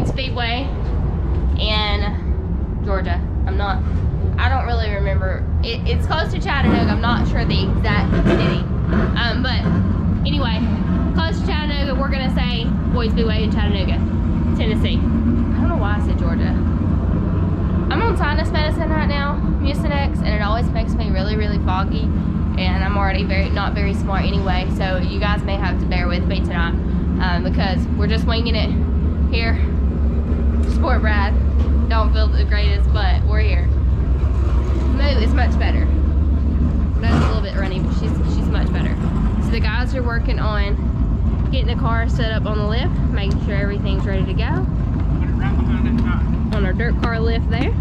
Boyd Speedway in Georgia. I don't really remember. It's close to Chattanooga. I'm not sure the exact city. But anyway, close to Chattanooga, we're gonna say Boyd Speedway in Chattanooga, Tennessee. I don't know why I said Georgia. I'm on sinus medicine right now, Mucinex, and it always makes me really, really foggy. And I'm already not very smart anyway, so you guys may have to bear with me tonight because we're just winging it here. Sport Brad. Don't feel the greatest, but we're here. Moo is much better. That's a little bit runny, but she's much better. So the guys are working on getting the car set up on the lift, making sure everything's ready to go. Put it right behind that car. On our dirt car lift there.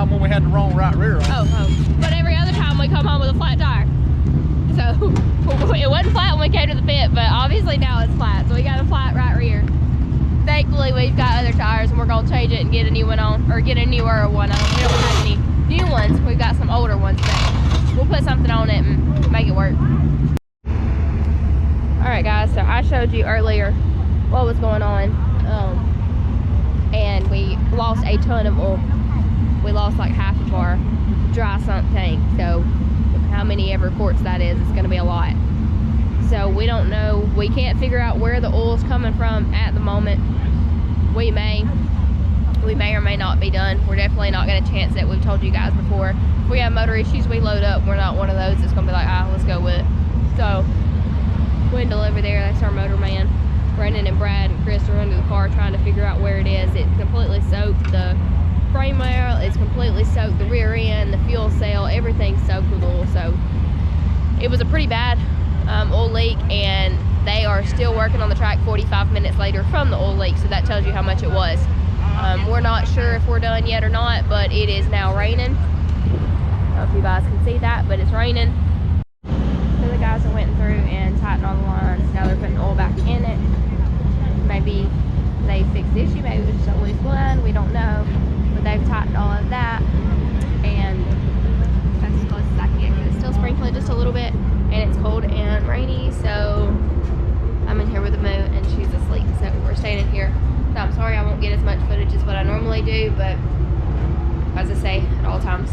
time when we had the wrong right rear on. Oh. But every other time we come home with a flat tire. So it wasn't flat when we came to the pit, but obviously now it's flat. So we got a flat right rear. Thankfully, we've got other tires, and we're gonna change it and get a new one on, or get a newer one on. We don't have any new ones. We've got some older ones, but we'll put something on it and make it work. All right, guys. So I showed you earlier what was going on, and we lost a ton of oil. We lost like half of our dry sump tank. So how many ever quarts that is, it's gonna be a lot. So we don't know, we can't figure out where the oil's coming from at the moment. We may or may not be done. We're definitely not gonna chance it. We've told you guys before, if we have motor issues, we load up. We're not one of those that's gonna be like, let's go with it. So Wendell over there, that's our motor man. Brendan and Brad and Chris are under the car trying to figure out where it is. It completely soaked the frame rail, it's completely soaked the rear end, the fuel cell, everything's soaked with oil. So it was a pretty bad oil leak, and they are still working on the track 45 minutes later from the oil leak, so that tells you how much it was. We're not sure if we're done yet or not, but it is now raining. I don't know if you guys can see that, but it's raining. So the guys are went through and tightened all the lines. Now they're putting oil back in it. Maybe they fixed the issue, maybe it was just a loose line, we don't know. But they've tightened all of that, and that's as close as I can get, because it's still sprinkling just a little bit, and it's cold and rainy. So I'm in here with the Moo, and she's asleep, so we're staying in here. So I'm sorry I won't get as much footage as what I normally do, but as I say at all times,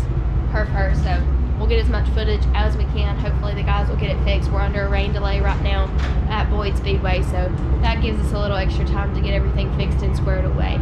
her, so we'll get as much footage as we can. Hopefully the guys will get it fixed. We're under a rain delay right now at Boyds Speedway, so that gives us a little extra time to get everything fixed and squared away.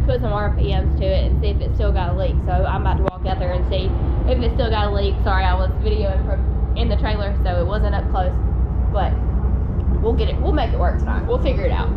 Put some RPMs to it and see if it's still got a leak. So I'm about to walk out there and see if it's still got a leak. Sorry, I was videoing from in the trailer, so it wasn't up close, but we'll get it. We'll make it work tonight. We'll figure it out.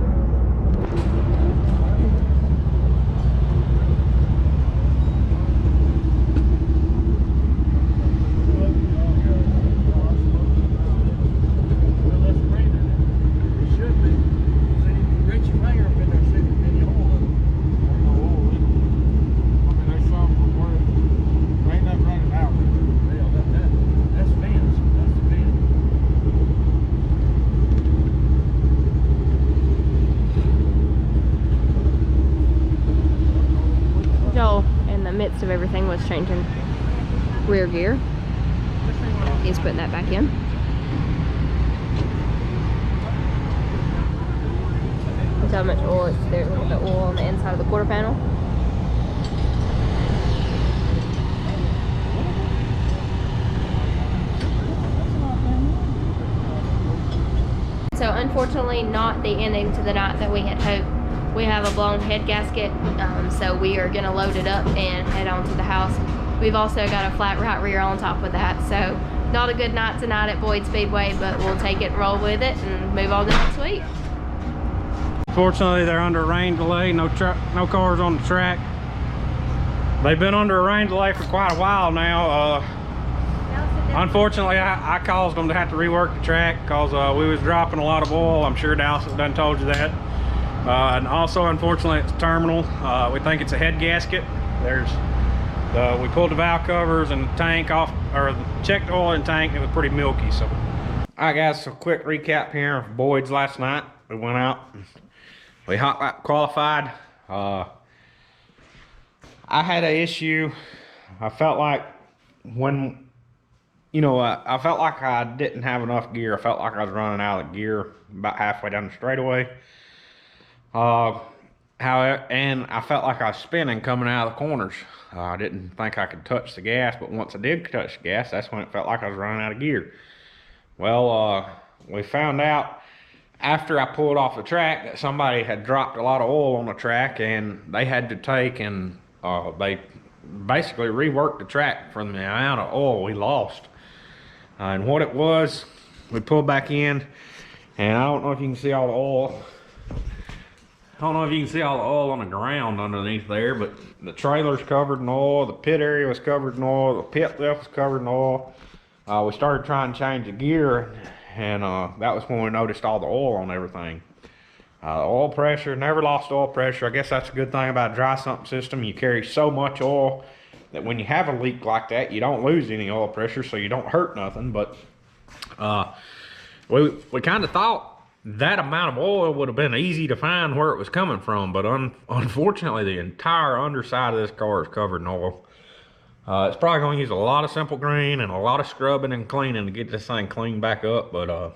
Midst of everything was changing rear gear. He's putting that back in. That's how much oil is there. Look at the oil on the inside of the quarter panel. So unfortunately not the ending to the night that we had hoped. We have a blown head gasket, so we are going to load it up and head on to the house. We've also got a flat right rear on top of that, so not a good night tonight at Boyd Speedway, but we'll take it and roll with it and move on to next week. Fortunately, they're under a rain delay. No cars on the track. They've been under a rain delay for quite a while now. Unfortunately, I caused them to have to rework the track because we was dropping a lot of oil. I'm sure Dallas has done told you that. And also, unfortunately, it's terminal. We think it's a head gasket. We pulled the valve covers and the tank off, or checked the oil in the tank, and it was pretty milky. So, all right, guys. So, quick recap here of Boyd's last night. We went out, we hot lap qualified. I had an issue. I felt like when, I felt like I didn't have enough gear. I felt like I was running out of gear about halfway down the straightaway. And I felt like I was spinning coming out of the corners. I didn't think I could touch the gas, but once I did touch the gas, that's when it felt like I was running out of gear. Well, we found out after I pulled off the track that somebody had dropped a lot of oil on the track, and they had to take and they basically reworked the track from the amount of oil we lost. And what it was, we pulled back in, and I don't know if you can see all the oil. I don't know if you can see all the oil on the ground underneath there, but the trailer's covered in oil, the pit area was covered in oil, the pit lift was covered in oil. We started trying to change the gear, and that was when we noticed all the oil on everything. Oil pressure, never lost oil pressure. I guess that's a good thing about a dry sump system. You carry so much oil that when you have a leak like that, you don't lose any oil pressure, so you don't hurt nothing. But we kind of thought that amount of oil would have been easy to find where it was coming from, but unfortunately the entire underside of this car is covered in oil. It's probably going to use a lot of simple green and a lot of scrubbing and cleaning to get this thing cleaned back up. But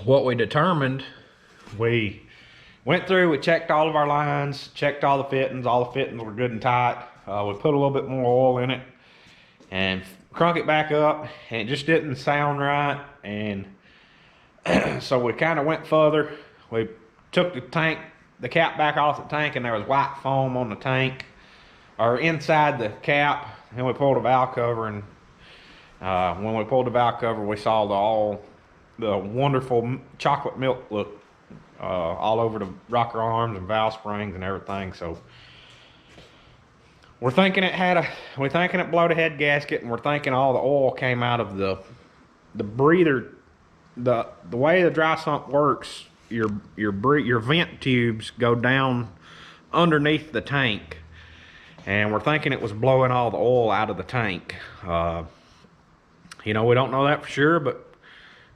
what we determined, we went through, we checked all of our lines, checked all the fittings were good and tight. We put a little bit more oil in it and crunk it back up, and it just didn't sound right. And so we kind of went further. We took the cap back off the tank, and there was white foam on the tank, or inside the cap, and we pulled a valve cover. And when we pulled the valve cover, we saw the wonderful chocolate milk look all over the rocker arms and valve springs and everything. So we're thinking it blowed a head gasket, and we're thinking all the oil came out of the breather. The way the dry sump works, your vent tubes go down underneath the tank, and we're thinking it was blowing all the oil out of the tank. You know, we don't know that for sure, but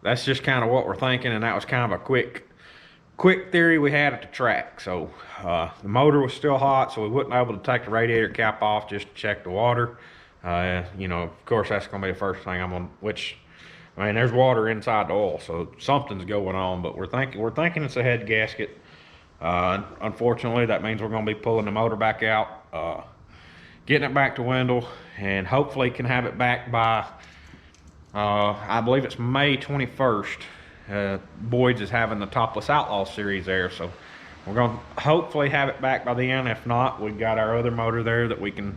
that's just kind of what we're thinking, and that was kind of a quick theory we had at the track. So the motor was still hot, so we wasn't able to take the radiator cap off just to check the water. You know, of course, that's going to be the first thing I'm on, which, I mean, there's water inside the oil, so something's going on. But we're thinking it's a head gasket. Unfortunately, that means we're going to be pulling the motor back out, getting it back to Wendell, and hopefully can have it back by, I believe it's May 21st. Boyds is having the Topless Outlaw series there, so we're going to hopefully have it back by then. If not, we've got our other motor there that we can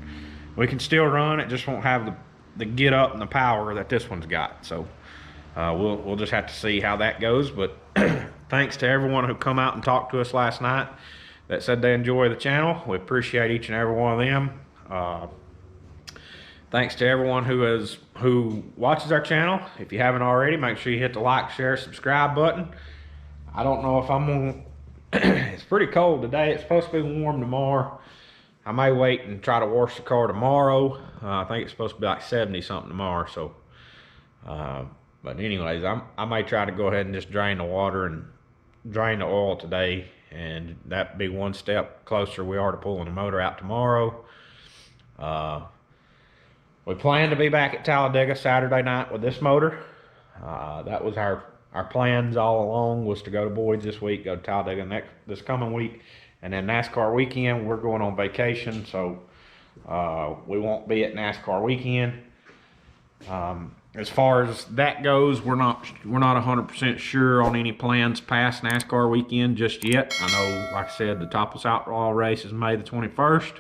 still run. It just won't have the get up and the power that this one's got. So we'll just have to see how that goes. But thanks to everyone who come out and talked to us last night that said they enjoy the channel. We appreciate each and every one of them. Thanks to everyone who watches our channel. If you haven't already, make sure you hit the like, share, subscribe button. I don't know if I'm gonna it's pretty cold today. It's supposed to be warm tomorrow. I may wait and try to wash the car tomorrow. I think it's supposed to be like 70 something tomorrow. So but anyways, I may try to go ahead and just drain the water and drain the oil today, and that'd be one step closer we are to pulling the motor out tomorrow. We plan to be back at Talladega Saturday night with this motor. That was our plans all along, was to go to Boyds this week, go to Talladega this coming week, and then NASCAR weekend we're going on vacation, so we won't be at NASCAR weekend. As far as that goes, we're not 100% sure on any plans past NASCAR weekend just yet. I know, like I said, the Topless Outlaw race is May the 21st.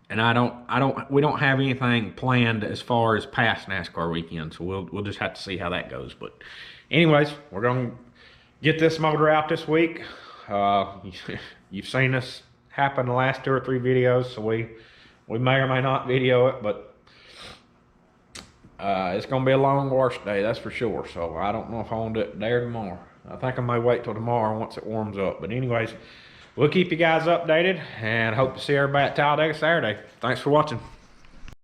And we don't have anything planned as far as past NASCAR weekend, so we'll just have to see how that goes. But anyways, we're gonna get this motor out this week. You've seen this happen the last 2 or 3 videos, so we may or may not video it, but it's gonna be a long wash day, that's for sure. So I don't know if I want to do it today or tomorrow. I think I may wait till tomorrow once it warms up. But anyways, we'll keep you guys updated, and hope to see everybody at Talladega Saturday. Thanks for watching.